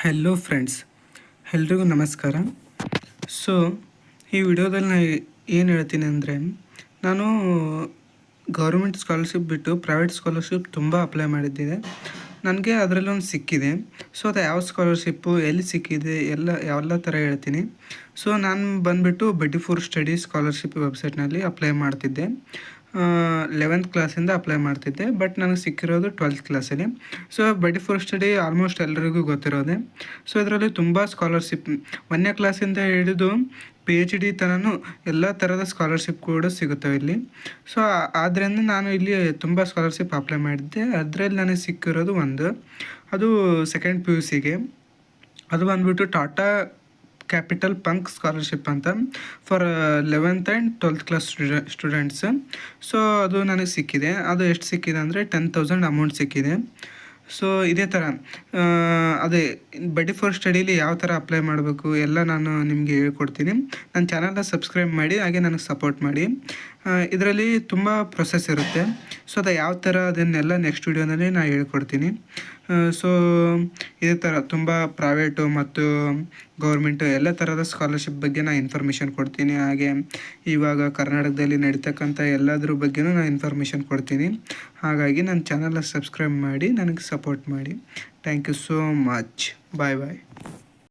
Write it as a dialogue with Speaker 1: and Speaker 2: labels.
Speaker 1: Hello friends, ಎಲ್ರಿಗೂ ನಮಸ್ಕಾರ. So ಈ ವಿಡಿಯೋದಲ್ಲಿ ನಾನು ಏನು ಹೇಳ್ತೀನಿ ಅಂದರೆ, ನಾನು ಗೌರ್ಮೆಂಟ್ ಸ್ಕಾಲರ್ಶಿಪ್ ಬಿಟ್ಟು ಪ್ರೈವೇಟ್ ಸ್ಕಾಲರ್ಶಿಪ್ ತುಂಬ ಅಪ್ಲೈ ಮಾಡಿದ್ದಿದೆ. ನನಗೆ ಅದರಲ್ಲಿ ಒಂದು ಸಿಕ್ಕಿದೆ. ಸೊ ಅದು ಯಾವ ಸ್ಕಾಲರ್ಶಿಪ್ಪು, ಎಲ್ಲಿ ಸಿಕ್ಕಿದೆ, ಎಲ್ಲ ಥರ ಹೇಳ್ತೀನಿ. ಸೊ ನಾನು ಬಂದುಬಿಟ್ಟು ಬಡ್ಡಿ ಫಾರ್ ಸ್ಟಡಿ ಸ್ಕಾಲರ್ಶಿಪ್ ವೆಬ್ಸೈಟ್ನಲ್ಲಿ ಅಪ್ಲೈ ಮಾಡ್ತಿದ್ದೆ. 11th ಕ್ಲಾಸಿಂದ ಅಪ್ಲೈ ಮಾಡ್ತಿದ್ದೆ, ಬಟ್ ನನಗೆ ಸಿಕ್ಕಿರೋದು 12th ಕ್ಲಾಸಲ್ಲಿ. ಸೊ ಬಡ್ಡಿ ಫಾರ್ ಸ್ಟಡಿ ಆಲ್ಮೋಸ್ಟ್ ಎಲ್ಲರಿಗೂ ಗೊತ್ತಿರೋದೆ. ಸೊ ಇದರಲ್ಲಿ ತುಂಬ ಸ್ಕಾಲರ್ಶಿಪ್ 1ನೇ ಕ್ಲಾಸಿಂದ ಹಿಡಿದು PhD ತನೂ ಎಲ್ಲ ಥರದ ಸ್ಕಾಲರ್ಶಿಪ್ ಕೂಡ ಸಿಗುತ್ತವೆ ಇಲ್ಲಿ. ಸೊ ಆದ್ದರಿಂದ ನಾನು ಇಲ್ಲಿ ತುಂಬ ಸ್ಕಾಲರ್ಶಿಪ್ ಅಪ್ಲೈ ಮಾಡಿದ್ದೆ. ಅದರಲ್ಲಿ ನನಗೆ ಸಿಕ್ಕಿರೋದು ಅದು ಸೆಕೆಂಡ್ PUCಗೆ. ಅದು ಬಂದುಬಿಟ್ಟು ಟಾಟಾ ಕ್ಯಾಪಿಟಲ್ ಪಂಕ್ ಸ್ಕಾಲರ್ಶಿಪ್ ಅಂತ for 11th and 12th class students. So ಅದು ನನಗೆ ಸಿಕ್ಕಿದೆ. ಅದು ಎಷ್ಟು ಸಿಕ್ಕಿದೆ ಅಂದರೆ 10,000 ಅಮೌಂಟ್ ಸಿಕ್ಕಿದೆ. ಸೊ ಇದೇ ಥರ ಅದೇ ಬಡ್ಡಿ ಫಾರ್ ಸ್ಟಡೀಲಿ ಯಾವ ಥರ ಅಪ್ಲೈ ಮಾಡಬೇಕು ಎಲ್ಲ ನಾನು ನಿಮಗೆ ಹೇಳ್ಕೊಡ್ತೀನಿ. ನನ್ನ ಚಾನಲ್ನ ಸಬ್ಸ್ಕ್ರೈಬ್ ಮಾಡಿ, ಹಾಗೆ ನನಗೆ ಸಪೋರ್ಟ್ ಮಾಡಿ. ಇದರಲ್ಲಿ ತುಂಬ ಪ್ರೊಸೆಸ್ ಇರುತ್ತೆ. ಸೊ ಅದು ಯಾವ ಥರ ಅದನ್ನೆಲ್ಲ ನೆಕ್ಸ್ಟ್ ವೀಡಿಯೋನಲ್ಲಿ ನಾನು ಹೇಳ್ಕೊಡ್ತೀನಿ. ಸೊ ಇದೇ ಥರ ತುಂಬ ಪ್ರೈವೇಟು ಮತ್ತು ಗೌರ್ಮೆಂಟು ಎಲ್ಲ ಥರದ ಸ್ಕಾಲರ್ಶಿಪ್ ಬಗ್ಗೆ ನಾನು ಇನ್ಫಾರ್ಮೇಷನ್ ಕೊಡ್ತೀನಿ. ಹಾಗೆ ಇವಾಗ ಕರ್ನಾಟಕದಲ್ಲಿ ನಡೀತಕ್ಕಂಥ ಎಲ್ಲದ್ರ ಬಗ್ಗೆನೂ ನಾನು ಇನ್ಫಾರ್ಮೇಷನ್ ಕೊಡ್ತೀನಿ. ಹಾಗಾಗಿ ನನ್ನ ಚಾನಲ್ನ ಸಬ್ಸ್ಕ್ರೈಬ್ ಮಾಡಿ, ನನಗೆ ಸಪೋರ್ಟ್ ಮಾಡಿ. Thank you so much. Bye bye.